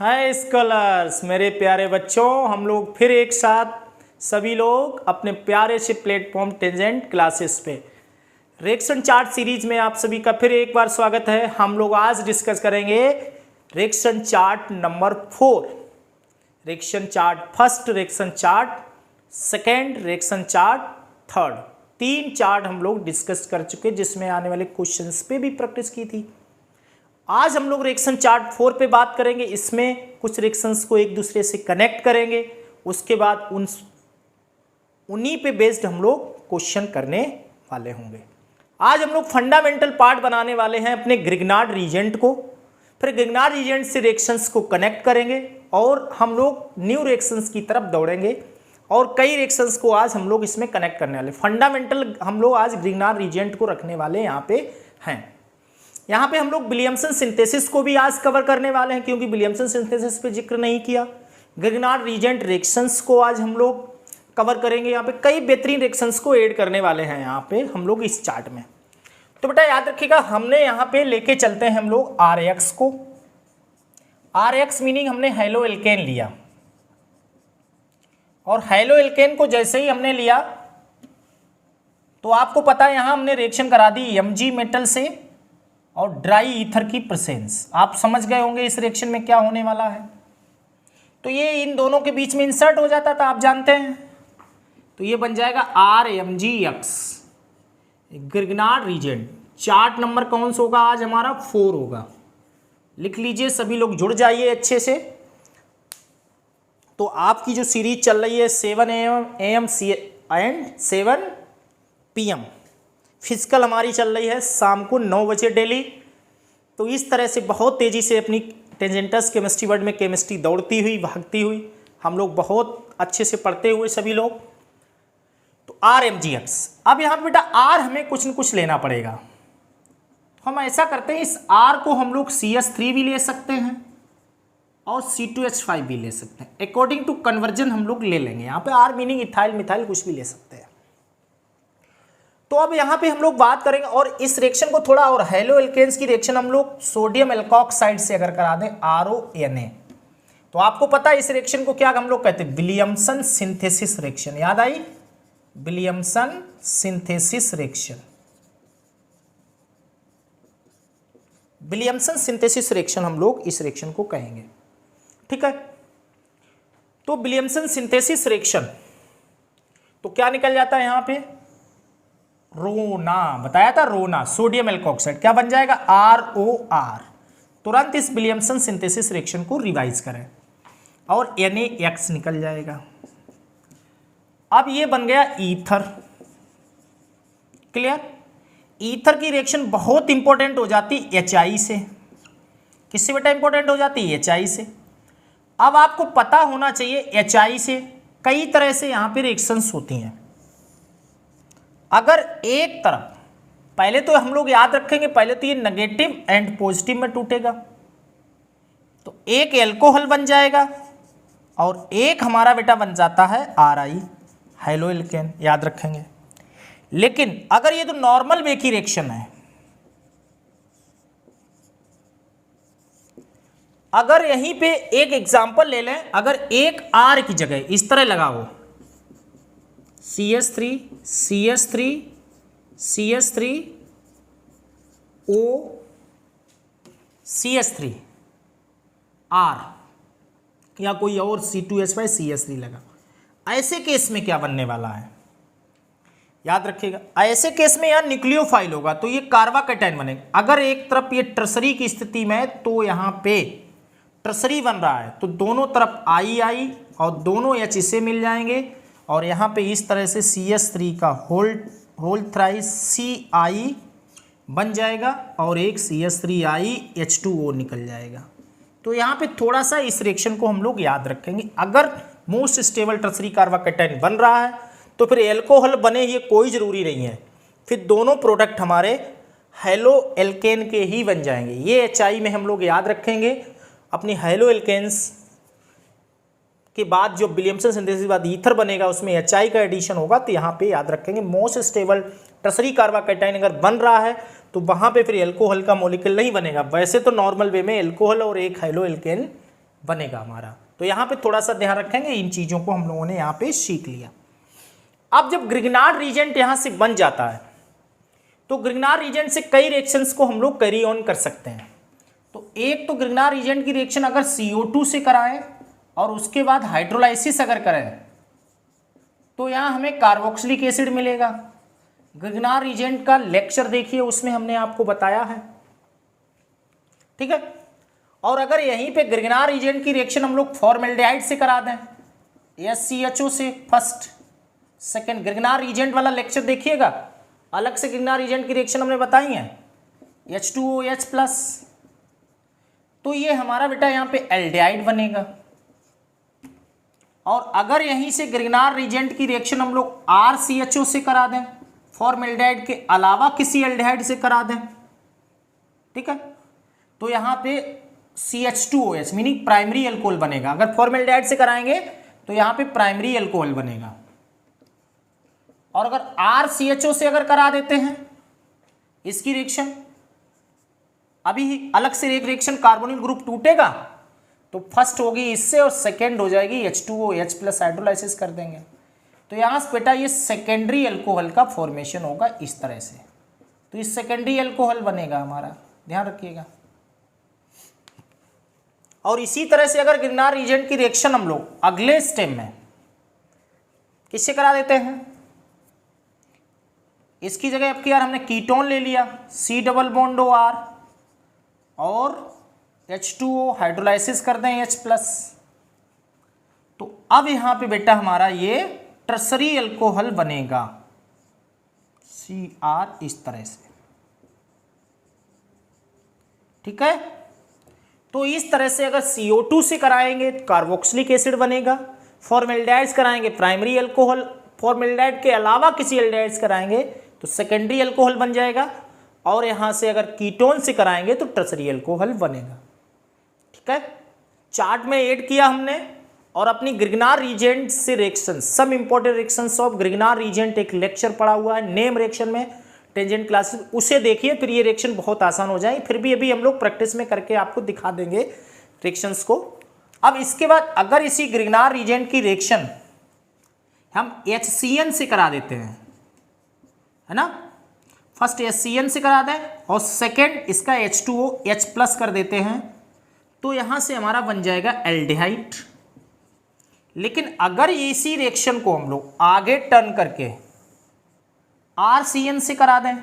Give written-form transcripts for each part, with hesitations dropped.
हाय scholars, मेरे प्यारे बच्चों, हम लोग फिर एक साथ सभी लोग अपने प्यारे से प्लेटफॉर्म टेंजेंट क्लासेस पे रिएक्शन चार्ट सीरीज में आप सभी का फिर एक बार स्वागत है। हम लोग आज डिस्कस करेंगे reaction chart number 4, reaction chart first, reaction chart second, reaction chart third. 3 chart हम लोग डिस्कस कर चुके जिसमें आने वाले क्वेश्चंस पे भी प्रैक्टिस की थी। आज हम लोग रिएक्शन चार्ट 4 पे बात करेंगे। इसमें कुछ रिएक्शंस को एक दूसरे से कनेक्ट करेंगे, उसके बाद उन्हीं पे बेस्ड हम लोग क्वेश्चन करने वाले होंगे। आज हम लोग फंडामेंटल पार्ट बनाने वाले हैं अपने ग्रिग्नार्ड रीजेंट को, फिर ग्रिग्नार्ड रीजेंट से रिएक्शंस को कनेक्ट करेंगे और हम लोग न्यू रिएक्शंस की तरफ दौड़ेंगे और कई रिएक्शंस को आज हम लोग इसमें कनेक्ट करने वाले। फंडामेंटल हम लोग आज ग्रिग्नार्ड रीजेंट को रखने वाले यहाँ पे हैं। यहाँ पे हम लोग विलियमसन सिंथेसिस को भी आज कवर करने वाले हैं क्योंकि विलियमसन सिंथेसिस पे जिक्र नहीं किया। ग्रिग्नार्ड रीजेंट रिएक्शंस को आज हम लोग कवर करेंगे। यहाँ पे कई बेहतरीन रिएक्शंस को ऐड करने वाले हैं यहाँ पे हम लोग इस चार्ट में। तो बेटा याद रखिएगा, हमने यहाँ पे लेके चलते हैं हम लोग RX को। RX मीनिंग हमने हेलो एल्केन लिया और हेलो एल्केन को जैसे ही हमने लिया तो आपको पता है यहाँ हमने रिएक्शन करा दी Mg मेटल से और ड्राई ईथर की प्रेजेंस। आप समझ गए होंगे इस रिएक्शन में क्या होने वाला है। तो ये इन दोनों के बीच में इंसर्ट हो जाता था, आप जानते हैं। तो ये बन जाएगा RMgX, Grignard reagent. Chart number कौन सा होगा आज हमारा? 4 होगा। लिख लीजिए, सभी लोग जुड़ जाइए अच्छे से। तो आपकी जो सीरीज चल रही है 7 AM एंड 7 PM, फिजिकल हमारी चल रही है शाम को 9 बजे डेली। तो इस तरह से बहुत तेज़ी से अपनी टेंजेंटस केमिस्ट्री वर्ड में केमिस्ट्री दौड़ती हुई, भागती हुई, हम लोग बहुत अच्छे से पढ़ते हुए सभी लोग। तो RMgX। अब यहाँ पे बेटा R हमें कुछ न कुछ लेना पड़ेगा। तो हम ऐसा करते हैं, इस R को हम लोग CS3 भी ले सकते हैं और C2H5 भी ले सकते हैं। अकॉर्डिंग टू कन्वर्जन हम लोग ले लेंगे। यहाँ पे R मीनिंग इथाइल मिथाइल कुछ भी ले सकते हैं। तो अब यहाँ पे हम लोग बात करेंगे और इस रिएक्शन को थोड़ा और हेलो एल्केन्स की रिएक्शन हम लोग सोडियम एल्कोक्साइड से अगर करा दें RONA, तो आपको पता है इस रिएक्शन को क्या हम लोग कहते हैं? Williamson synthesis reaction. याद आई? Williamson synthesis reaction. Williamson synthesis reaction हम लोग इस रिएक्शन को कहेंगे, ठीक है। तो विलियमसन सिंथेसिस रिएक्शन तो क्या निकल जाता है यहाँ पे? रोना, बताया था रोना, सोडियम एल्कोक्साइड। क्या बन जाएगा? ROR। तुरंत इस विलियमसन सिंथेसिस रिएक्शन को रिवाइज करें और NaX निकल जाएगा। अब ये बन गया ईथर। क्लियर? ईथर की रिएक्शन बहुत इंपॉर्टेंट हो जाती HI से। किससे बेटा इंपॉर्टेंट हो जाती? HI से। अब आपको पता होना चाहिए HI से कई तरह से यहाँ पे रिएक्शंस होती हैं। अगर एक तरफ, पहले तो हम लोग याद रखेंगे, पहले तो ये नेगेटिव एंड पॉजिटिव में टूटेगा, तो एक एल्कोहल बन जाएगा और एक हमारा बेटा बन जाता है RI, हेलो एल्केन। याद रखेंगे। लेकिन अगर ये तो नॉर्मल वे की रिएक्शन है, अगर यहीं पे एक एग्जांपल ले लें, अगर एक R की जगह इस तरह लगाओ CS3 CS3 CS3 O CS3 R या कोई और C2H5 CS3 लगा, ऐसे केस में क्या बनने वाला है? याद रखिएगा, ऐसे केस में यहां न्यूक्लियोफाइल होगा तो ये कार्बाकैटायन बनेगा। अगर एक तरफ ये टर्सरी की स्थिति में है तो यहां पे टर्सरी बन रहा है तो दोनों तरफ II और दोनों H इसे मिल जाएंगे और यहाँ पे इस तरह से CS3 का होल थ्राइस CI बन जाएगा और एक CS3I H2O निकल जाएगा। तो यहाँ पे थोड़ा सा इस रिएक्शन को हम लोग याद रखेंगे। अगर मोस्ट स्टेबल टर्सरी कार्बाकैटायन बन रहा है तो फिर एल्कोहल बने ये कोई ज़रूरी नहीं है, फिर दोनों प्रोडक्ट हमारे हेलो एल्केन के ही बन जाएंगे। ये HI में हम लोग याद रखेंगे। अपनी हेलो एल्केन्स के बाद जो विलियमसन सिंथेसिस के बाद ईथर बनेगा उसमें HI का एडिशन होगा, तो यहाँ पे याद रखेंगे मोस्ट स्टेबल टर्सरी कार्बाकैटायन अगर बन रहा है तो वहाँ पे फिर एल्कोहल का मॉलिक्यूल नहीं बनेगा। वैसे तो नॉर्मल वे में एल्कोहल और एक हेलो एल्केन बनेगा हमारा। तो यहाँ पे थोड़ा सा ध्यान रखेंगे, इन चीज़ों को हम लोगों ने यहाँ पे सीख लिया। अब जब ग्रिग्नार्ड रीजेंट यहाँ से बन जाता है तो ग्रिग्नार्ड रीजेंट से कई रिएक्शंस को हम लोग कैरी ऑन कर सकते हैं। तो एक तो ग्रिग्नार्ड रीजेंट की रिएक्शन अगर CO2 से कराएं और उसके बाद हाइड्रोलाइसिस अगर करें तो यहाँ हमें कार्बोक्सिलिक एसिड मिलेगा। ग्रिग्नार्ड रीजेंट का लेक्चर देखिए, उसमें हमने आपको बताया है, ठीक है। और अगर यहीं पे ग्रिग्नार्ड रीजेंट की रिएक्शन हम लोग फॉर्मेल्डिहाइड से करा दें, SCHO से, फर्स्ट सेकेंड ग्रिग्नार्ड रीजेंट वाला लेक्चर देखिएगा, अलग से ग्रिग्नार्ड रीजेंट की रिएक्शन हमने बताई है, H2OH+, तो ये हमारा बेटा यहाँ पे एल्डिहाइड बनेगा। और अगर यहीं से ग्रिग्नार्ड रीजेंट की रिएक्शन हम लोग RCHO से करा दें, फॉर्मेल्डिहाइड के अलावा किसी एल्डिहाइड से करा दें, ठीक है, तो यहाँ पे CH2OH मीनिंग प्राइमरी अल्कोहल बनेगा। अगर फॉर्मेल्डिहाइड से कराएंगे तो यहाँ पे प्राइमरी अल्कोहल बनेगा। और अगर RCHO से अगर करा देते हैं इसकी रिएक्शन, अभी अलग से एक रिएक्शन कार्बोनिल ग्रुप टूटेगा तो फर्स्ट होगी इससे और सेकेंड हो जाएगी H2OH+ हाइड्रोलाइसिस कर देंगे। तो यहाँ से बेटा ये सेकेंडरी अल्कोहल का फॉर्मेशन होगा इस तरह से, तो इस सेकेंडरी अल्कोहल बनेगा हमारा, ध्यान रखिएगा। और इसी तरह से अगर ग्रिग्नार्ड रीजेंट की रिएक्शन हम लोग अगले स्टेप में किससे करा देते हैं, इसकी जगह अब यार हमने कीटोन ले लिया, C डबल बॉन्ड OR और H2O हाइड्रोलाइसिस कर दें H+, तो अब यहां पे बेटा हमारा ये टर्सरी अल्कोहल बनेगा Cr इस तरह से, ठीक है। तो इस तरह से अगर CO2 से कराएंगे तो कार्बोक्सिलिक एसिड बनेगा, फॉर्मेल्डिहाइड कराएंगे प्राइमरी अल्कोहल, फॉर्मेल्डिहाइड के अलावा किसी एल्डिहाइड कराएंगे तो सेकेंडरी अल्कोहल बन जाएगा, और यहां से अगर कीटोन से कराएंगे तो टर्सरी अल्कोहल बनेगा, ठीक है। चार्ट में ऐड किया हमने, और अपनी ग्रिग्नार्ड रीजेंट से रिएक्शन, सब important reactions of Grignard reagent एक लेक्चर पड़ा हुआ है नेम रिएक्शन में टेंजेंट क्लासेस, उसे देखिए, फिर ये रिएक्शन बहुत आसान हो जाए। फिर भी अभी हम लोग प्रैक्टिस में करके आपको दिखा देंगे रिएक्शंस को। अब इसके बाद अगर इसी ग्रिग्नार्ड रीजेंट की रिएक्शन हम HCN से करा देते हैं, है ना, फर्स्ट HCN से करा दें और सेकेंड इसका H2OH+ कर देते हैं, तो यहां से हमारा बन जाएगा एल्डिहाइड। लेकिन अगर इसी रिएक्शन को हम लोग आगे टर्न करके RCN से करा दें,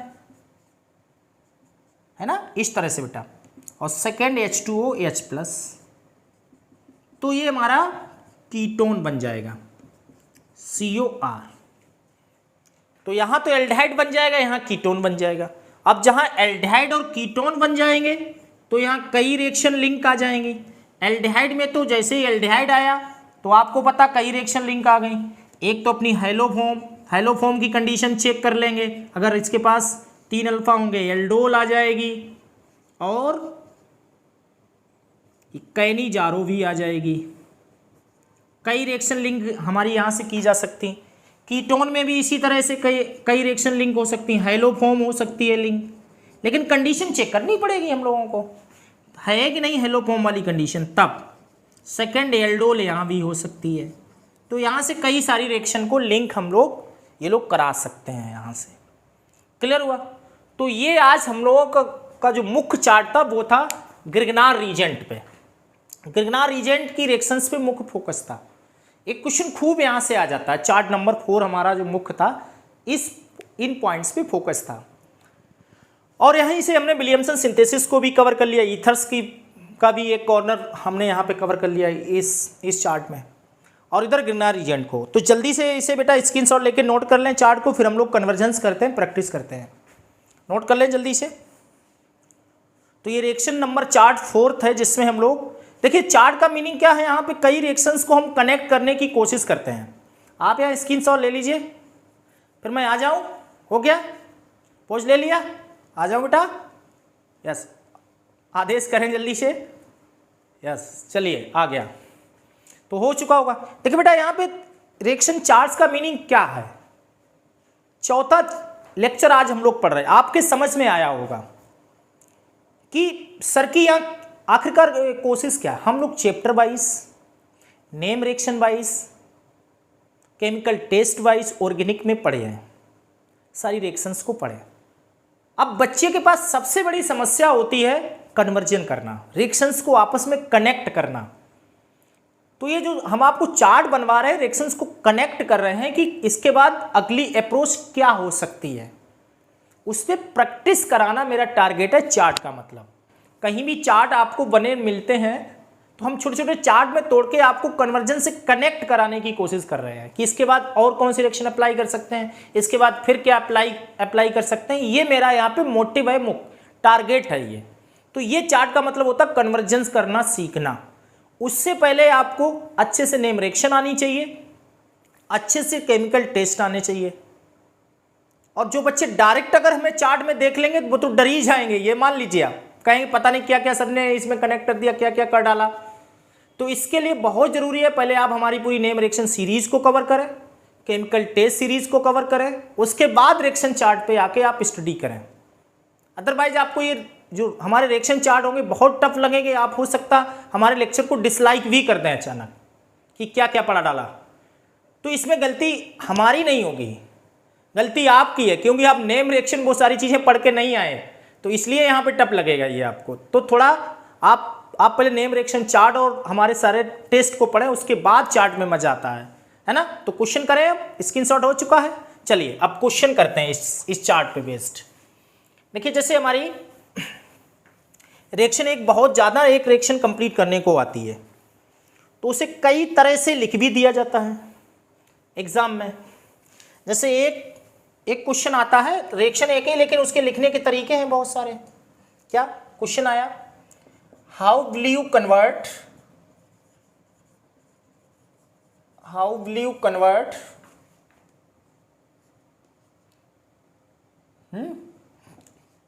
है ना, इस तरह से बेटा, और सेकेंड H2OH+, तो ये हमारा कीटोन बन जाएगा COR। तो यहां तो एल्डिहाइड बन जाएगा, यहां कीटोन बन जाएगा। अब जहां एल्डिहाइड और कीटोन बन जाएंगे तो यहां कई रिएक्शन लिंक आ जाएंगी। एल्डिहाइड में तो जैसे ही एल्डिहाइड आया तो आपको पता कई रिएक्शन लिंक आ गई। एक तो अपनी हैलोफॉर्म की कंडीशन चेक कर लेंगे, अगर इसके पास 3 अल्फा होंगे एल्डोल आ जाएगी, और कैनी जारो भी आ जाएगी। कई रिएक्शन लिंक हमारी यहाँ से की जा सकती। कीटोन में भी इसी तरह से कई रिएक्शन लिंक हो सकती हैं, हैलोफॉर्म हो सकती है लिंक, लेकिन कंडीशन चेक करनी पड़ेगी हम लोगों को, है कि नहीं हैलोफॉर्म वाली कंडीशन, तब सेकेंड एल्डोल यहाँ भी हो सकती है। तो यहाँ से कई सारी रिएक्शन को लिंक हम लोग ये लोग करा सकते हैं यहाँ से। क्लियर हुआ? तो ये आज हम लोगों का जो मुख्य चार्ट था वो था ग्रिग्नार्ड रीजेंट पे, ग्रिग्नार्ड रीजेंट की रिएक्शंस पे मुख्य फोकस था। एक क्वेश्चन खूब यहाँ से आ जाता है, चार्ट नंबर 4 हमारा जो मुख्य था इन पॉइंट्स पे फोकस था। और यहीं से हमने विलियमसन सिंथेसिस को भी कवर कर लिया, ईथर्स का भी एक कॉर्नर हमने यहाँ पे कवर कर लिया इस चार्ट में, और इधर ग्रिग्नार्ड रीजेंट को। तो जल्दी से इसे बेटा स्क्रीनशॉट लेके नोट कर लें चार्ट को, फिर हम लोग कन्वर्जेंस करते हैं, प्रैक्टिस करते हैं। नोट कर लें जल्दी से। तो ये रिएक्शन नंबर चार्ट 4 है, जिसमें हम लोग देखिए चार्ट का मीनिंग क्या है, यहाँ पे कई रिएक्शंस को हम कनेक्ट करने की कोशिश करते हैं। आप यहाँ स्क्रीनशॉट ले लीजिए, फिर मैं आ जाऊँ। हो गया? पोज ले लिया? आ जाओ बेटा। यस, आदेश करें जल्दी से। यस, चलिए आ गया, तो हो चुका होगा। देखिए बेटा यहाँ पे रिएक्शन चार्ट्स का मीनिंग क्या है, चौथा लेक्चर आज हम लोग पढ़ रहे हैं। आपके समझ में आया होगा कि सर की यहाँ आखिरकार कोशिश क्या, हम लोग chapter wise, name reaction wise, chemical taste wise organic में पढ़े हैं, सारी रिएक्शंस को पढ़े। अब बच्चे के पास सबसे बड़ी समस्या होती है कन्वर्जन करना, रिएक्शंस को आपस में कनेक्ट करना। तो ये जो हम आपको चार्ट बनवा रहे हैं, रिएक्शंस को कनेक्ट कर रहे हैं कि इसके बाद अगली अप्रोच क्या हो सकती है, उस पर प्रैक्टिस कराना मेरा टारगेट है। चार्ट का मतलब, कहीं भी चार्ट आपको बने मिलते हैं तो हम छोटे छोटे चार्ट में तोड़ के आपको कन्वर्जन से कनेक्ट कराने की कोशिश कर रहे हैं कि इसके बाद और कौन सी रिएक्शन अप्लाई कर सकते हैं, इसके बाद फिर क्या अप्लाई कर सकते हैं। ये मेरा यहाँ पे मोटिव है, टारगेट है ये। तो ये चार्ट का मतलब होता है कन्वर्जेंस करना सीखना। उससे पहले आपको अच्छे से नेम रिएक्शन आनी चाहिए, अच्छे से केमिकल टेस्ट आने चाहिए। और जो बच्चे डायरेक्ट अगर हमें चार्ट में देख लेंगे वो तो डर ही जाएंगे, ये मान लीजिए आप कहेंगे पता नहीं क्या क्या सबने इसमें कनेक्ट कर दिया, क्या क्या कर डाला। तो इसके लिए बहुत जरूरी है पहले आप हमारी पूरी नेम रिएक्शन सीरीज को कवर करें, केमिकल टेस्ट सीरीज को कवर करें, उसके बाद रिएक्शन चार्ट पे आके आप स्टडी करें। अदरवाइज आपको ये जो हमारे रिएक्शन चार्ट होंगे बहुत टफ लगेंगे, आप हो सकता हमारे लेक्चर को डिसलाइक भी कर दें अचानक कि क्या क्या पढ़ा डाला। तो इसमें गलती हमारी नहीं होगी, गलती आपकी है, क्योंकि आप नेम रिएक्शन वो सारी चीज़ें पढ़ के नहीं आए, तो इसलिए यहाँ पे टफ लगेगा ये आपको। तो थोड़ा आप पहले नेम रिएक्शन चार्ट और हमारे सारे टेस्ट को पढ़ें, उसके बाद चार्ट में मजा आता है ना। तो क्वेश्चन करें, अब स्क्रीनशॉट हो चुका है। चलिए अब क्वेश्चन करते हैं इस चार्ट पे बेस्ड। देखिए जैसे हमारी रिएक्शन एक बहुत ज़्यादा एक रिएक्शन कंप्लीट करने को आती है तो उसे कई तरह से लिख भी दिया जाता है एग्जाम में। जैसे एक क्वेश्चन आता है, रिएक्शन एक ही लेकिन उसके लिखने के तरीके हैं बहुत सारे। क्या क्वेश्चन आया, how will you convert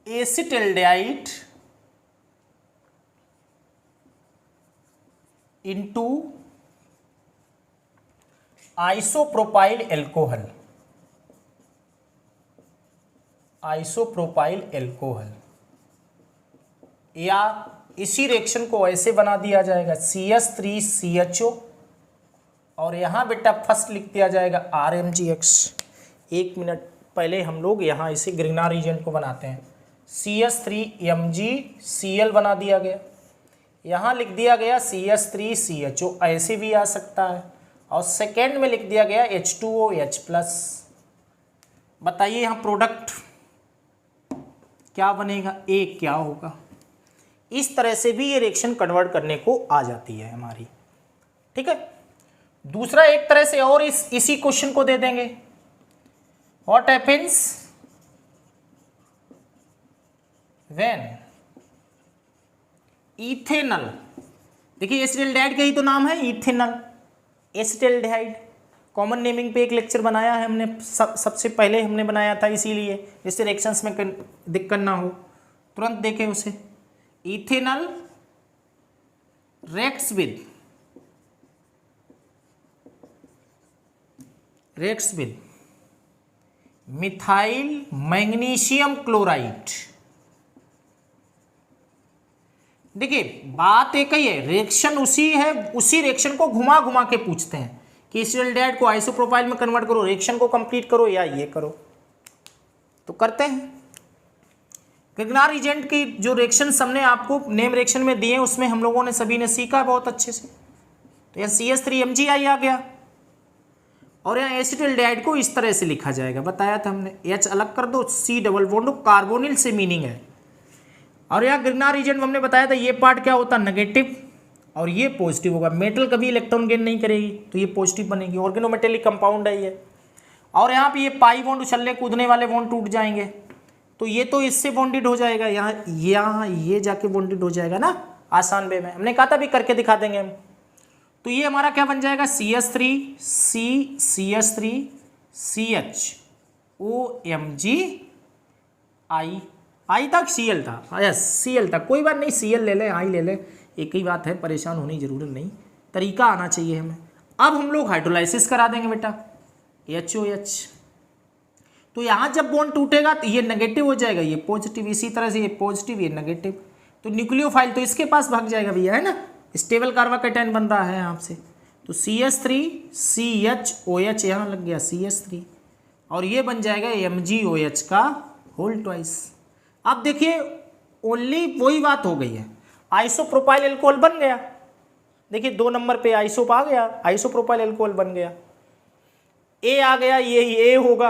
acetaldehyde into isopropyl alcohol, या इसी रिएक्शन को ऐसे बना दिया जाएगा CH3CHO और यहाँ बेटा फर्स्ट लिख दिया जाएगा RMgX। एक मिनट पहले हम लोग यहाँ इसे ग्रिग्नार रीजेंट को बनाते हैं, CH3MgCl बना दिया गया, यहाँ लिख दिया गया CH3CHO, ऐसे भी आ सकता है, और सेकेंड में लिख दिया गया H2OH+। बताइए यहाँ प्रोडक्ट क्या बनेगा, ए क्या होगा। इस तरह से भी ये रिएक्शन कन्वर्ट करने को आ जाती है हमारी, ठीक है। दूसरा एक तरह से और इसी क्वेश्चन को दे देंगे, व्हाट हैपेंस व्हेन इथेनल, देखिए एसिटिल्डिहाइड का ही तो नाम है इथेनल, एसिटिल्डिहाइड। कॉमन नेमिंग पे एक लेक्चर बनाया है हमने, सबसे पहले हमने बनाया था, इसीलिए जिससे रिएक्शंस में दिक्कत ना हो, तुरंत देखें उसे। Ethanal reacts with methyl magnesium chloride. देखिए बात एक ही है, रिएक्शन उसी है, उसी रिएक्शन को घुमा घुमा के पूछते हैं कि एसिटिल्डिहाइड को आइसोप्रोपाइल में कन्वर्ट करो, रिएक्शन को कंप्लीट करो या ये करो, तो करते हैं। ग्रिग्नार रीजेंट की जो रिएक्शन हमने आपको नेम रिएक्शन में दिए उसमें हम लोगों ने सभी ने सीखा बहुत अच्छे से। तो यहाँ CH3MgI आ गया और यहाँ एसिटिल्डिहाइड को इस तरह से लिखा जाएगा, बताया था हमने, H अलग कर दो, C डबल बॉन्ड, कार्बोनिल से मीनिंग है। और यहाँ ग्रिग्नार रीजेंट में हमने बताया था ये पार्ट क्या होता है, नेगेटिव, और ये पॉजिटिव होगा। मेटल कभी इलेक्ट्रॉन गेन नहीं करेगी तो ये पॉजिटिव बनेगी, ऑर्गेनोमेटेलिक कंपाउंड है ये। और यहाँ पे ये पाई बॉन्ड, उछलने कूदने वाले बॉन्ड टूट जाएंगे, तो ये तो इससे बॉन्डेड हो जाएगा, यहाँ ये जाके बॉन्डेड हो जाएगा ना आसान वे में, हमने कहा था भी करके दिखा देंगे हम। तो ये हमारा क्या बन जाएगा, CH3CH3CHOMgI, आई तक Cl था, यस Cl था, कोई बात नहीं, Cl ले लें, आई ले लें, एक ही बात है, परेशान होने की जरूरत नहीं, तरीका आना चाहिए हमें। अब हम लोग हाइड्रोलाइसिस करा देंगे बेटा, HOH। तो यहाँ जब बॉन्ड टूटेगा तो ये नेगेटिव हो जाएगा, ये पॉजिटिव, इसी तरह से ये पॉजिटिव ये नेगेटिव, तो न्यूक्लियोफाइल तो इसके पास भाग जाएगा भैया, है ना, स्टेबल कार्बोकेटायन बन रहा है यहाँ से। तो CH3 CHOH यहाँ लग गया CH3 और ये बन जाएगा MgOH का होल ट्वाइस। अब देखिए ओनली वही बात हो गई है, आइसोप्रोपाइल एल्कोहल बन गया। देखिए 2 नंबर पे आइसोप आ गया, आइसोप्रोपाइल एल्कोहल बन गया। ए आ गया, ये ए होगा,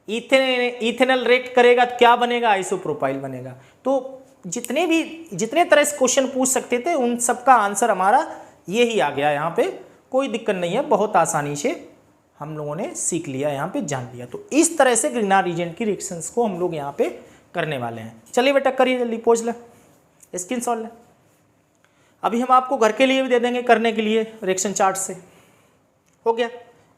इथेनॉल रिएक्ट करेगा तो क्या बनेगा, आइसोप्रोपाइल बनेगा। तो जितने तरह से क्वेश्चन पूछ सकते थे उन सबका आंसर हमारा ये ही आ गया। यहाँ पे कोई दिक्कत नहीं है, बहुत आसानी से हम लोगों ने सीख लिया, यहाँ पे जान लिया। तो इस तरह से ग्रीनहाउस रीजेंट की रिएक्शंस को हम लोग यहाँ पे करने वाले हैं। चलिए बेटा करिए, जल्दी पोज ले, स्क्रीन शॉट ले। अभी हम आपको घर के लिए भी दे देंगे करने के लिए रिएक्शन चार्ट से, हो गया।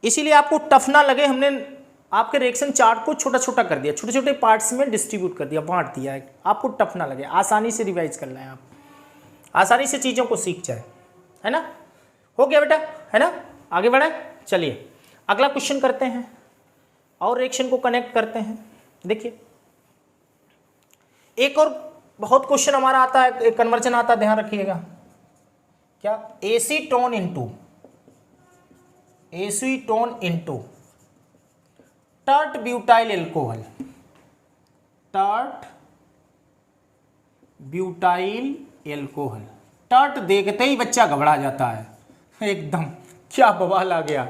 इसीलिए आपको टफ ना लगे, हमने आपके रिएक्शन चार्ट को छोटा छोटा कर दिया, छोटे छोटे पार्ट्स में डिस्ट्रीब्यूट कर दिया, बांट दिया है, आपको टफ ना लगे, आसानी से रिवाइज करना है, आप आसानी से चीज़ों को सीख जाए, है ना। हो गया बेटा, है ना, आगे बढ़े। चलिए अगला क्वेश्चन करते हैं और रिएक्शन को कनेक्ट करते हैं। देखिए एक और बहुत क्वेश्चन हमारा आता है, एक कन्वर्जन आता है, ध्यान रखिएगा। क्या, acetone into tert butyl alcohol, tert butyl alcohol. Tert देखते ही बच्चा घबरा जाता है एकदम, क्या बवाल आ गया।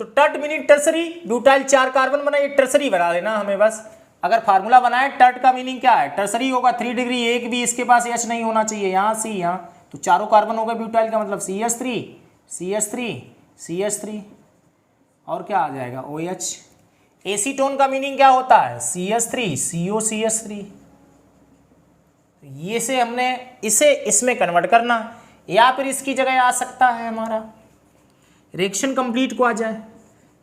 तो tert meaning tertiary, butyl 4 carbon बना, ये टर्सरी बना देना हमें बस। अगर फार्मूला बनाए टर्ट का मीनिंग क्या है, टर्सरी होगा, 3 डिग्री, एक भी इसके पास H नहीं होना चाहिए, यहाँ C, यहाँ तो चारों कार्बन हो गए ब्यूटाइल का, मतलब CH3 और क्या आ जाएगा OH। एसीटोन का मीनिंग क्या होता है, CH3 COCH3। ये से हमने इसे इसमें कन्वर्ट करना, या फिर इसकी जगह आ सकता है हमारा रिएक्शन कंप्लीट को आ जाए,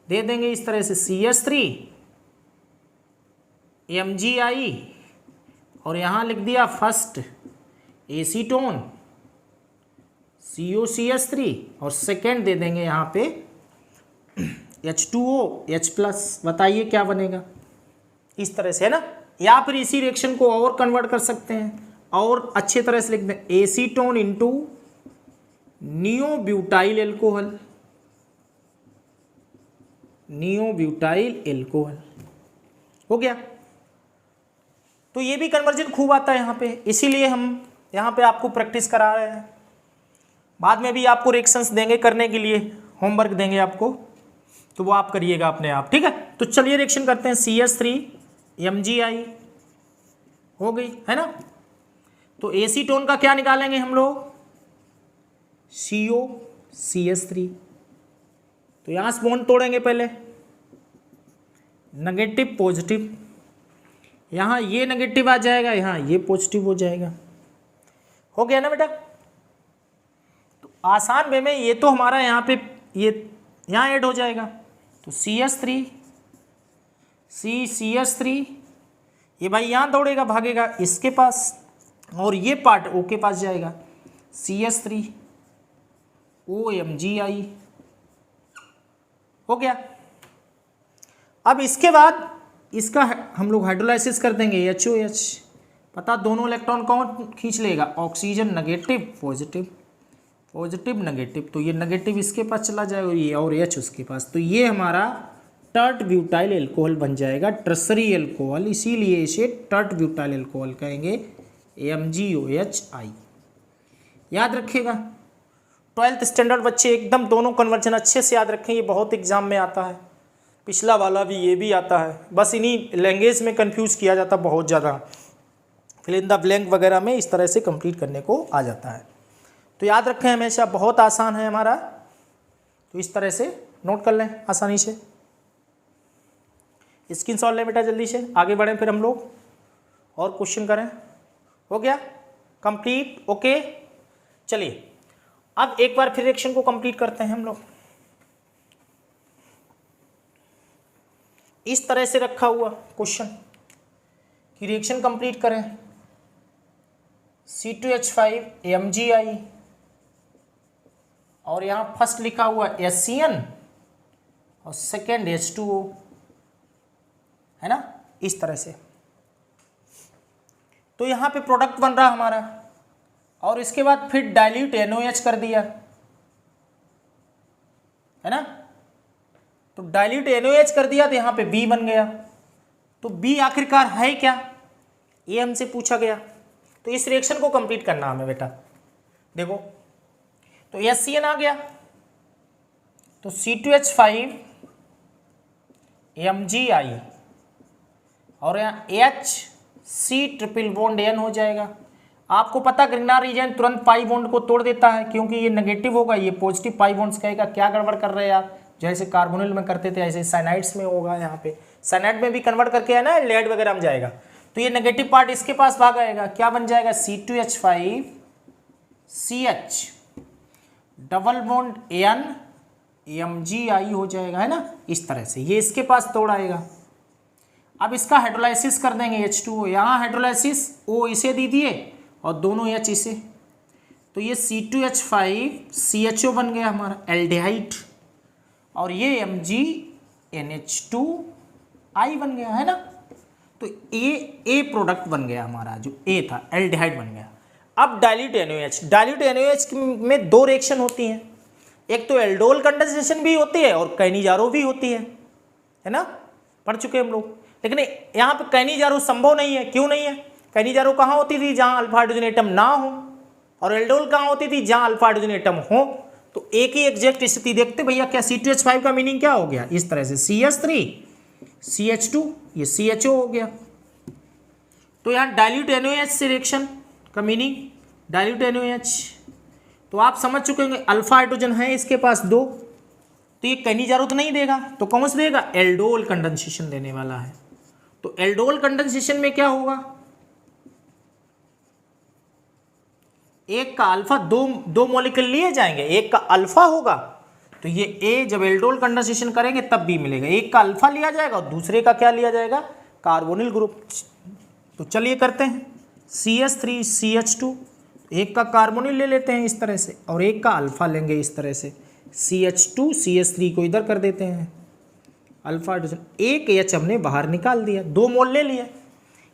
दे देंगे इस तरह से CH3 MgI और यहाँ लिख दिया फर्स्ट एसीटोन COCH3 और सेकेंड दे देंगे यहाँ पे H2OH+। बताइए क्या बनेगा, इस तरह से, है ना। या फिर इसी रिएक्शन को और कन्वर्ट कर सकते हैं और अच्छे तरह से लिख दें, एसीटोन इंटू नियोब्यूटाइल एल्कोहल, हो गया। तो ये भी कन्वर्जन खूब आता है यहाँ पे, इसीलिए हम यहाँ पे आपको प्रैक्टिस करा रहे हैं। बाद में भी आपको रिएक्शंस देंगे करने के लिए, होमवर्क देंगे आपको, तो वो आप करिएगा अपने आप, ठीक है। तो चलिए रिएक्शन करते हैं, CH3 MgI हो गई, है ना। तो एसीटोन का क्या निकालेंगे हम लोग, COCH3। तो यहाँ से बॉन्ड तोड़ेंगे पहले, नेगेटिव पॉजिटिव, यहाँ ये नेगेटिव आ जाएगा, यहाँ ये पॉजिटिव हो जाएगा, हो गया ना बेटा। तो आसान वे में ये तो हमारा यहाँ पे ये यहाँ ऐड हो जाएगा। तो CH3 CH3 ये भाई यहाँ दौड़ेगा, भागेगा इसके पास और ये पार्ट O के पास जाएगा, CH3 OMgI, हो गया। अब इसके बाद इसका हम लोग हाइड्रोलाइसिस कर देंगे, HOH। पता दोनों इलेक्ट्रॉन कौन खींच लेगा, ऑक्सीजन, नेगेटिव पॉजिटिव नेगेटिव, तो ये नेगेटिव इसके पास चला जाएगा ये और H उसके पास, तो ये हमारा टर्ट ब्यूटाइल एल्कोहल बन जाएगा, टर्सरी एल्कोहल, इसीलिए इसे टर्ट ब्यूटाइल एल्कोहल कहेंगे, MgOHI। याद रखिएगा 12th स्टैंडर्ड बच्चे एकदम दोनों कन्वर्जन अच्छे से याद रखें, ये बहुत एग्जाम में आता है, पिछला वाला भी ये भी आता है, बस इन्हीं लैंग्वेज में कंफ्यूज किया जाता बहुत ज़्यादा, फिल इन द ब्लैंक वगैरह में इस तरह से कंप्लीट करने को आ जाता है। तो याद रखें हमेशा, बहुत आसान है हमारा, तो इस तरह से नोट कर लें आसानी से, स्क्रीनशॉट लें बेटा, जल्दी से आगे बढ़ें, फिर हम लोग और क्वेश्चन करें। हो गया कंप्लीट, ओके। चलिए अब एक बार फिर रिएक्शन को कंप्लीट करते हैं हम लोग। इस तरह से रखा हुआ क्वेश्चन कि रिएक्शन कंप्लीट करें, C2H5 MgI और यहाँ फर्स्ट लिखा हुआ HCN और सेकेंड H2O, है ना, इस तरह से। तो यहाँ पे प्रोडक्ट बन रहा हमारा, और इसके बाद फिर डाइल्यूट NaOH कर दिया, है ना। तो डाइल्यूट NaOH कर दिया तो यहाँ पे B बन गया। तो B आखिरकार है क्या, ये हमसे पूछा गया। तो इस रिएक्शन को कंप्लीट करना हमें बेटा। देखो तो HCN आ गया, तो C2H5 MgI और यहाँ HC ट्रिपल बॉन्ड N हो जाएगा। आपको पता ग्रिग्नार रीजन तुरंत पाई बॉन्ड को तोड़ देता है, क्योंकि ये नेगेटिव होगा, ये पॉजिटिव पाई बॉन्ड्स कहेगा क्या गड़बड़ कर रहे हैं आप, जैसे कार्बोनिल में करते थे ऐसे साइनाइड्स में होगा, यहाँ पे साइनाइड में भी कन्वर्ट करके है ना लेड वगैरह में जाएगा। तो ये नेगेटिव पार्ट इसके पास भाग आएगा, क्या बन जाएगा C2H5 CH double bond N MgI हो जाएगा, है ना। इस तरह से ये इसके पास तोड़ आएगा। अब इसका हाइड्रोलाइसिस कर देंगे H2O, यहाँ हाइड्रोलाइसिस O इसे दे दिए और दोनों H इसे, तो ये C2H5 CHO बन गया हमारा एल्डिहाइड, और ये MgNH2I बन गया, है ना। तो ए प्रोडक्ट बन गया हमारा, जो A था एल्डिहाइड बन गया। अब डाइल्यूट NaOH, डाइल्यूट NaOH में दो रिएक्शन होती हैं, एक तो एल्डोल कंडेंसेशन भी होती है और कैनिजारो भी होती है ना, पढ़ चुके हम लोग। लेकिन यहाँ पे कैनिजारो संभव नहीं है, क्यों नहीं है? कैनिजारो कहाँ होती थी, जहाँ अल्फा हाइड्रोजन एटम ना हो, और एल्डोल कहाँ होती थी, जहाँ अल्फा हाइड्रोजन एटम हो। तो एक ही एग्जैक्ट स्थिति देखते भैया, क्या C2H5 का मीनिंग क्या हो गया, इस तरह से CH3 CH2 ये CHO हो गया। तो यहाँ डाइल्यूट NaOH से रिएक्शन का मीनिंग डाइल्यूट NaOH, तो आप समझ चुके होंगे अल्फा हाइड्रोजन है इसके पास 2, तो ये कैनिजारो तो नहीं देगा, तो कौन सा देगा, एल्डोल कंडेंसेशन देने वाला है। तो एल्डोल कंडेंसेशन में क्या होगा, एक का अल्फा, दो मॉलिक्यूल लिए जाएंगे, एक का अल्फा होगा, तो ये ए जब एल्डोल कंडेंसेशन करेंगे तब भी मिलेगा, एक का अल्फा लिया जाएगा और दूसरे का क्या लिया जाएगा, कार्बोनिल ग्रुप। तो चलिए करते हैं, CH3 CH2, एक का कार्बोनिल ले लेते हैं इस तरह से, और एक का अल्फा लेंगे इस तरह से, CH2 CH3 को इधर कर देते हैं, अल्फा हाइड्रोजन, एक H हमने बाहर निकाल दिया, 2 मोल ले लिए,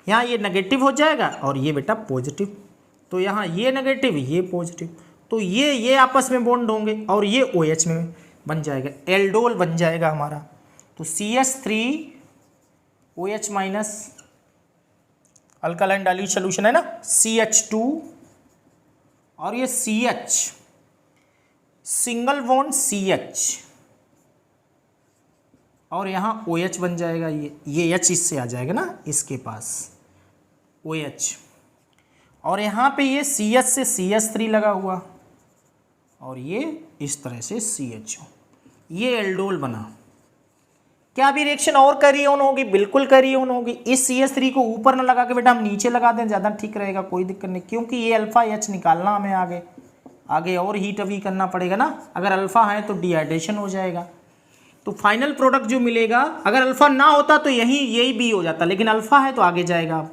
यहाँ ये नेगेटिव हो जाएगा और ये बेटा पॉजिटिव, तो यहाँ ये नेगेटिव ये पॉजिटिव, तो ये आपस में बॉन्ड होंगे और ये OH में बन जाएगा, एल्डोल बन जाएगा हमारा। तो CH3OH minus alkaline dilute solution है ना, CH2 और ये CH सिंगल बॉन्ड CH और यहाँ OH बन जाएगा, ये H इससे आ जाएगा ना इसके पास OH, और यहाँ पे ये CH से CH3 लगा हुआ और ये इस तरह से CHO, ये एल्डोल बना। क्या अभी रिएक्शन और कैरी ऑन होगी, बिल्कुल कैरी ऑन होगी। इस CH3 को ऊपर ना लगा के बेटा हम नीचे लगा दें, ज़्यादा ठीक रहेगा, कोई दिक्कत नहीं, क्योंकि ये अल्फा H निकालना हमें आगे और हीट अभी करना पड़ेगा ना, अगर अल्फा है तो डिहाइड्रेशन हो जाएगा। तो फाइनल प्रोडक्ट जो मिलेगा, अगर अल्फा ना होता तो यही बी हो जाता, लेकिन अल्फा है तो आगे जाएगा।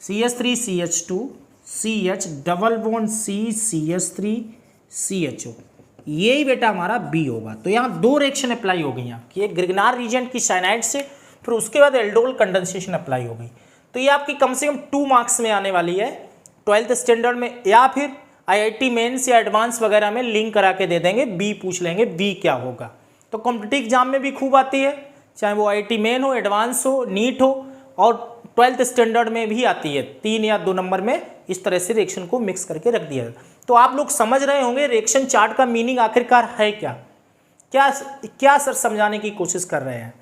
CH3 CH2 CH double bond C CH3 CHO, यही बेटा हमारा बी होगा। तो यहाँ 2 रिएक्शन अप्लाई हो गई आपकी, एक ग्रिग्नार रीजेंट की साइनाइड से, फिर उसके बाद एल्डोल कंडेंसेशन अप्लाई हो गई। तो ये आपकी कम से कम 2 मार्क्स में आने वाली है 12th स्टैंडर्ड में, या फिर IIT मेंस या एडवांस वगैरह में लिंक करा के दे देंगे, बी पूछ लेंगे बी क्या होगा। तो कॉम्पिटिटिव एग्जाम में भी खूब आती है, चाहे वो IIT मेन हो, एडवांस हो, नीट हो, और 12th स्टैंडर्ड में भी आती है, 3 या 2 नंबर में इस तरह से रिएक्शन को मिक्स करके रख दिया। तो आप लोग समझ रहे होंगे रिएक्शन चार्ट का मीनिंग आखिरकार है क्या सर समझाने की कोशिश कर रहे हैं।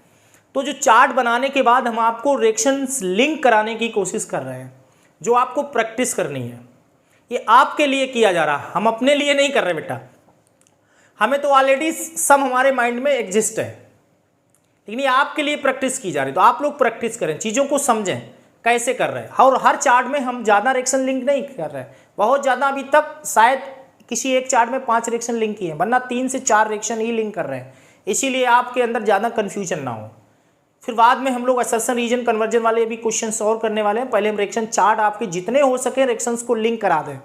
तो जो चार्ट बनाने के बाद हम आपको रिएक्शंस लिंक कराने की कोशिश कर रहे हैं, जो आपको प्रैक्टिस करनी है, ये आपके लिए किया जा रहा है, हम अपने लिए नहीं कर रहे बेटा। हमें तो ऑलरेडी सब हमारे माइंड में एग्जिस्ट है, लेकिन ये आपके लिए प्रैक्टिस की जा रही है। तो आप लोग प्रैक्टिस करें, चीज़ों को समझें कैसे कर रहे हैं। और हर चार्ट में हम ज़्यादा रिएक्शन लिंक नहीं कर रहे हैं, बहुत ज़्यादा अभी तक शायद किसी एक चार्ट में 5 रिएक्शन लिंक किए हैं, वरना 3 से 4 रिएक्शन ही लिंक कर रहे हैं, इसीलिए आपके अंदर ज़्यादा कन्फ्यूजन ना हो। फिर बाद में हम लोग असर्शन रीजन कन्वर्जन वाले भी क्वेश्चन सॉल्व करने वाले हैं। पहले हम रिएक्शन चार्ट आपके जितने हो सके रिएक्शंस को लिंक करा दें,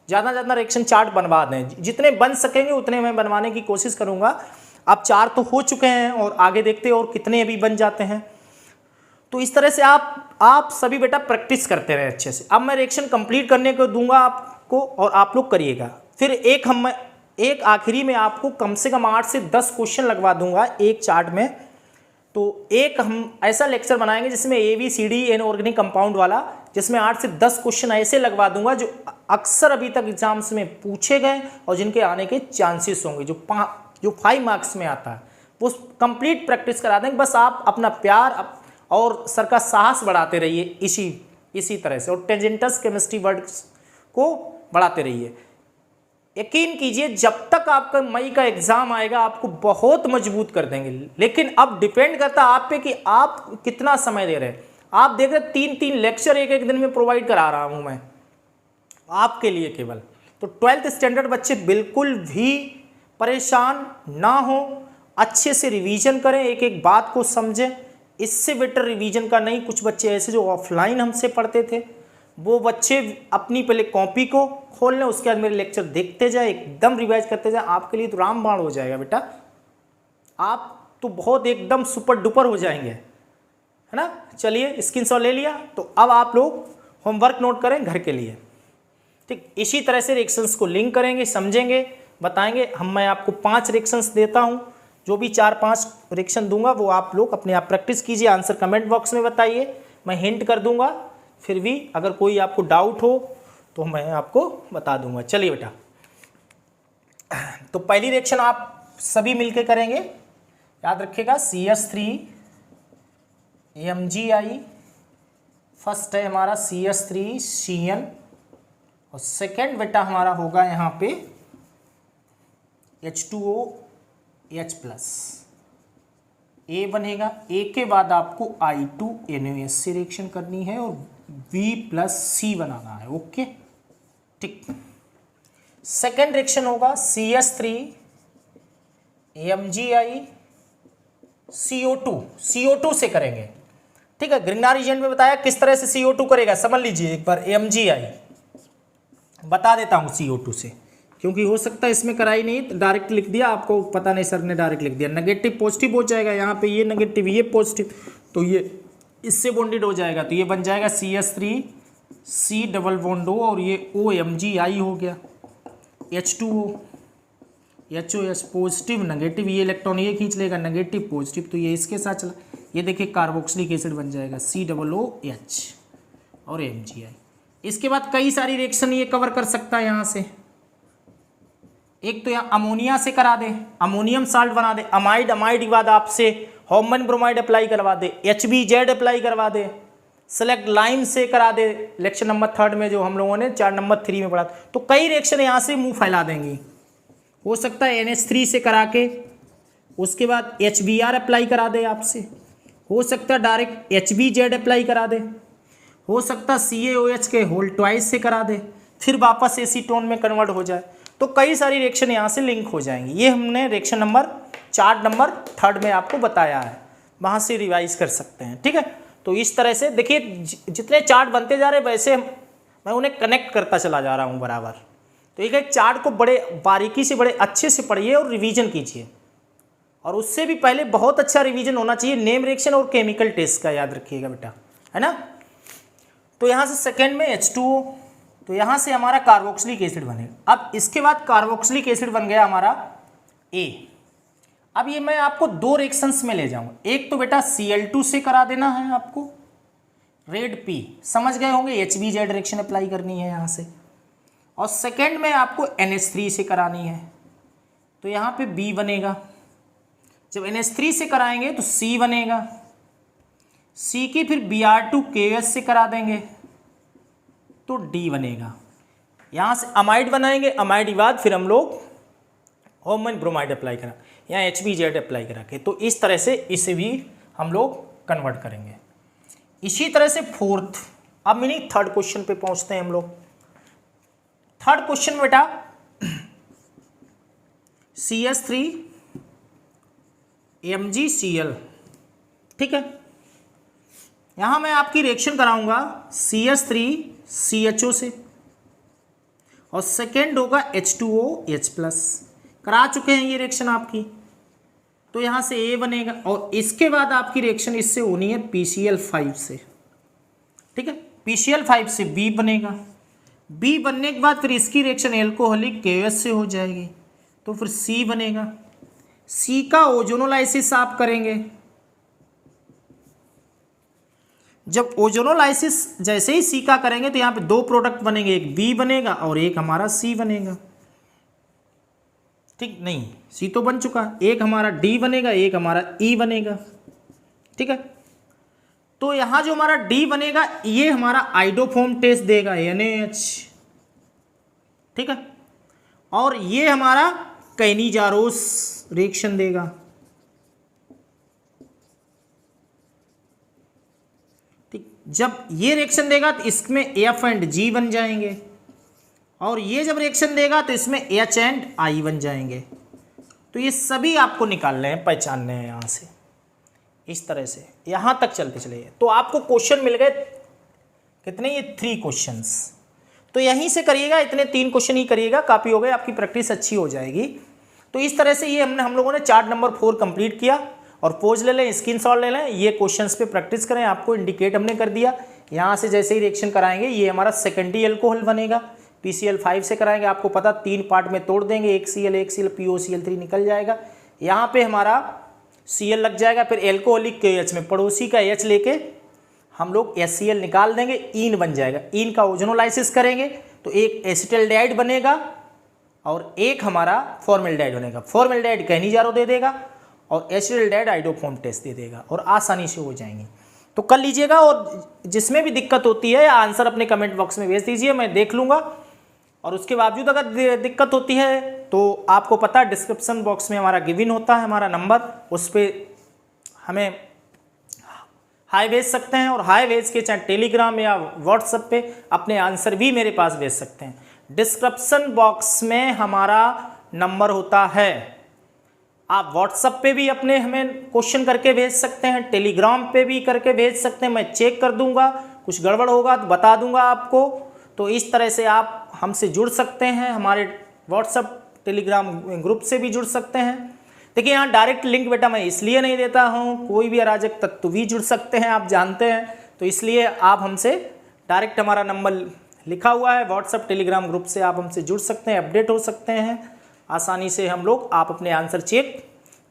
ज़्यादा रिएक्शन चार्ट बनवा दें, जितने बन सकेंगे उतने मैं बनवाने की कोशिश करूँगा। अब 4 तो हो चुके हैं और आगे देखते हैं और कितने अभी बन जाते हैं। तो इस तरह से आप सभी बेटा प्रैक्टिस करते रहे अच्छे से। अब मैं रिएक्शन कंप्लीट करने को दूंगा आपको और आप लोग करिएगा। फिर एक आखिरी में आपको कम से कम 8 से 10 क्वेश्चन लगवा दूंगा एक चार्ट में। तो एक हम ऐसा लेक्चर बनाएंगे जिसमें ABCD इनऑर्गेनिक कंपाउंड वाला, जिसमें 8 से 10 क्वेश्चन ऐसे लगवा दूंगा जो अक्सर अभी तक एग्जाम्स में पूछे गए और जिनके आने के चांसेस होंगे, जो 5 मार्क्स में आता है वो कंप्लीट प्रैक्टिस करा देंगे। बस आप अपना प्यार और सर का साहस बढ़ाते रहिए इसी तरह से, और टेंजेंटस केमिस्ट्री वर्ड्स को बढ़ाते रहिए। यकीन कीजिए जब तक आपका मई का एग्जाम आएगा आपको बहुत मजबूत कर देंगे। लेकिन अब डिपेंड करता है आप पे कि आप कितना समय दे रहे हैं। आप देख रहे 3-3 लेक्चर एक दिन में प्रोवाइड करा रहा हूं मैं आपके लिए केवल। तो 12th स्टैंडर्ड बच्चे बिल्कुल भी परेशान ना हो, अच्छे से रिवीजन करें, एक एक बात को समझें। इससे बेटर रिवीजन का नहीं। कुछ बच्चे ऐसे जो ऑफलाइन हमसे पढ़ते थे, वो बच्चे अपनी पहले कॉपी को खोल लें, उसके बाद मेरे लेक्चर देखते जाए, एकदम रिवाइज करते जाए। आपके लिए तो रामबाण हो जाएगा बेटा, आप तो बहुत एकदम सुपर डुपर हो जाएंगे, है ना। चलिए स्क्रीनशॉट ले लिया, तो अब आप लोग होमवर्क नोट करें घर के लिए, ठीक। इसी तरह से रिएक्शंस को लिंक करेंगे, समझेंगे, बताएंगे। मैं आपको 5 रिएक्शंस देता हूं, जो भी 4-5 रिएक्शन दूंगा वो आप लोग अपने आप प्रैक्टिस कीजिए। आंसर कमेंट बॉक्स में बताइए, मैं हिंट कर दूंगा। फिर भी अगर कोई आपको डाउट हो तो मैं आपको बता दूंगा। चलिए बेटा, तो पहली रिएक्शन आप सभी मिलके करेंगे, याद रखिएगा। CH3 MgI, फर्स्ट है हमारा CH3 Cl, और सेकेंड बेटा हमारा होगा यहाँ पे H2O H+, A बनेगा। A के बाद आपको I2NaOH से रिएक्शन करनी है और V+C बनाना है, ओके, ठीक। सेकेंड रिएक्शन होगा CH3 MgI CO2 से करेंगे, ठीक है। ग्रिग्नार रीजन में बताया किस तरह से CO2 करेगा, समझ लीजिए एक बार। MgI बता देता हूँ CO2 से, क्योंकि हो सकता है इसमें कराई नहीं तो डायरेक्ट लिख दिया, आपको पता नहीं, सर ने डायरेक्ट लिख दिया। नेगेटिव पॉजिटिव हो जाएगा, यहाँ पे ये नेगेटिव ये पॉजिटिव, तो ये इससे बॉन्डेड हो जाएगा, तो ये बन जाएगा CH3 C double bond O, और ये OMgI हो गया। H2O HOH पॉजिटिव नेगेटिव, ये इलेक्ट्रॉन ये खींच लेगा नेगेटिव पॉजिटिव, तो ये इसके साथ चला। ये देखिए कार्बोक्सिलिक एसिड बन जाएगा COOH और MgI। इसके बाद कई सारी रिएक्शन ये कवर कर सकता है यहाँ से। एक तो यहाँ अमोनिया से करा दे, अमोनियम साल्ट बना दे। अमाइड के बाद आपसे हॉर्मन ब्रोमाइड अप्लाई करवा दे, HBZ अप्लाई करवा दे। सेलेक्ट लाइम से करा दे, लेक्चर नंबर 3 में जो हम लोगों ने 4 नंबर 3 में पढ़ा। तो कई रिएक्शन यहाँ से मुंह फैला देंगी। हो सकता है NH3 से करा के उसके बाद HBr अप्लाई करा दे आपसे, हो सकता है डायरेक्ट HBZ अप्लाई करा दे, हो सकता है CaOH के होल ट्वाइस से करा दे, फिर वापस एसीटोन में कन्वर्ट हो जाए। तो कई सारी रिएक्शन यहाँ से लिंक हो जाएंगी। ये हमने रिएक्शन नंबर 4 नंबर 3 में आपको बताया है, वहाँ से रिवाइज कर सकते हैं, ठीक है। तो इस तरह से देखिए जितने चार्ट बनते जा रहे हैं वैसे मैं उन्हें कनेक्ट करता चला जा रहा हूँ बराबर। तो एक चार्ट को बड़े बारीकी से बड़े अच्छे से पढ़िए और रिवीजन कीजिए, और उससे भी पहले बहुत अच्छा रिवीजन होना चाहिए नेम रिएक्शन और केमिकल टेस्ट का, याद रखिएगा बेटा, है ना। तो यहाँ से सेकेंड में H2O, तो यहाँ से हमारा कार्बोक्सिलिक एसिड बनेगा। अब इसके बाद कार्बोक्सिलिक एसिड बन गया हमारा A। अब ये मैं आपको 2 रिएक्शंस में ले जाऊंगा। एक तो बेटा Cl2 से करा देना है आपको, रेड P, समझ गए होंगे, HBZ रिएक्शन अप्लाई करनी है यहाँ से। और सेकेंड में आपको NH3 से करानी है, तो यहाँ पे B बनेगा। जब NH3 से कराएंगे तो C बनेगा, C की फिर Br2KOH से करा देंगे तो D बनेगा। यहाँ से अमाइड बनाएंगे, अमाइड के बाद फिर हम लोग हॉर्मन ब्रोमाइड अप्लाई करा, यहाँ HBZ अप्लाई करा के, तो इस तरह से इसे भी हम लोग कन्वर्ट करेंगे। इसी तरह से फोर्थ, अब मीनिंग थर्ड क्वेश्चन पे पहुँचते हैं हम लोग। थर्ड क्वेश्चन बेटा CH3 MgCl, ठीक है। यहां मैं आपकी रिएक्शन कराऊंगा CH3 CHO से, और सेकेंड होगा H2O H+। करा चुके हैं ये रिएक्शन आपकी। तो यहाँ से ए बनेगा और इसके बाद आपकी रिएक्शन इससे होनी है PCl5 से, ठीक है। PCl5 से बी बनेगा, बी बनने के बाद फिर इसकी रिएक्शन एल्कोहलिक KOH से हो जाएगी, तो फिर सी बनेगा। सी का ओजोनोलाइसिस आप करेंगे। जब ओजोनोलाइसिस जैसे ही सी का करेंगे तो यहाँ पे दो प्रोडक्ट बनेंगे, एक बी बनेगा और एक हमारा सी बनेगा, ठीक। नहीं, सी तो बन चुका, एक हमारा डी बनेगा, एक हमारा ई बनेगा, ठीक है। तो यहाँ जो हमारा डी बनेगा ये हमारा आइडोफोम टेस्ट देगा NaH, ठीक है। और ये हमारा कैनिजारोस रिएक्शन देगा, ठीक। जब ये रिएक्शन देगा तो इसमें F एंड G बन जाएंगे और ये जब रिएक्शन देगा तो इसमें H एंड I बन जाएंगे। तो ये सभी आपको निकालने हैं, पहचानने हैं यहाँ से, इस तरह से यहाँ तक चलते चले। तो आपको क्वेश्चन मिल गए कितने, ये 3 क्वेश्चंस। तो यहीं से करिएगा, इतने 3 क्वेश्चन ही करिएगा, काफ़ी हो गए, आपकी प्रैक्टिस अच्छी हो जाएगी। तो इस तरह से ये हम लोगों ने चार्ट नंबर 4 कंप्लीट किया। और पोज ले लें, स्क्रीनशॉट ले लें, ये क्वेश्चंस पे प्रैक्टिस करें। आपको इंडिकेट हमने कर दिया, यहाँ से जैसे ही रिएक्शन कराएंगे ये हमारा सेकेंडरी एल्कोहल बनेगा। PCl5 से कराएंगे, आपको पता 3 पार्ट में तोड़ देंगे, एक Cl POCl3 निकल जाएगा। यहाँ पे हमारा Cl लग जाएगा, फिर एल्कोहलिक KOH में पड़ोसी का H लेके हम लोग HCl निकाल देंगे, ईन बन जाएगा। ईन का ओजोनोलाइसिस करेंगे तो एक एसिटाल्डिहाइड बनेगा और एक हमारा फॉर्मेल्डिहाइड बनेगा। फॉर्मेल्डिहाइड कैनिजारो दे देगा और एसिटाल्डिहाइड आइडोफोम टेस्ट दे देगा और आसानी से हो जाएंगे। तो कर लीजिएगा और जिसमें भी दिक्कत होती है आंसर अपने कमेंट बॉक्स में भेज दीजिए, मैं देख लूँगा। और उसके बावजूद अगर दिक्कत होती है तो आपको पता है डिस्क्रिप्शन बॉक्स में हमारा गिवन होता है हमारा नंबर, उस पर हमें हाई भेज सकते हैं और हाई भेज के चाहे टेलीग्राम या व्हाट्सएप पे अपने आंसर भी मेरे पास भेज सकते हैं। डिस्क्रिप्शन बॉक्स में हमारा नंबर होता है, आप व्हाट्सएप पे भी अपने हमें क्वेश्चन करके भेज सकते हैं, टेलीग्राम पे भी करके भेज सकते हैं, मैं चेक कर दूंगा, कुछ गड़बड़ होगा तो बता दूंगा आपको। तो इस तरह से आप हमसे जुड़ सकते हैं, हमारे व्हाट्सएप टेलीग्राम ग्रुप से भी जुड़ सकते हैं। देखिए यहाँ डायरेक्ट लिंक बेटा मैं इसलिए नहीं देता हूँ, कोई भी अराजक तत्व भी जुड़ सकते हैं, आप जानते हैं, तो इसलिए आप हमसे डायरेक्ट हमारा नंबर लिखा हुआ है व्हाट्सएप टेलीग्राम ग्रुप से आप हमसे जुड़ सकते हैं, अपडेट हो सकते हैं आसानी से। हम लोग आप अपने आंसर चेक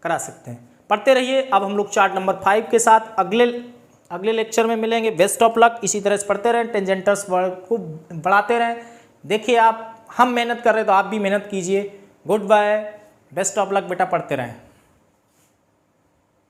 करा सकते हैं। पढ़ते रहिए। अब हम लोग चार्ट नंबर 5 के साथ अगले लेक्चर में मिलेंगे। Best of luck. इसी तरह से पढ़ते रहें, टेंजेंटल्स वर्ड को बढ़ाते रहें। देखिए आप हम मेहनत कर रहे हैं तो आप भी मेहनत कीजिए। Good bye, best of luck बेटा, पढ़ते रहें।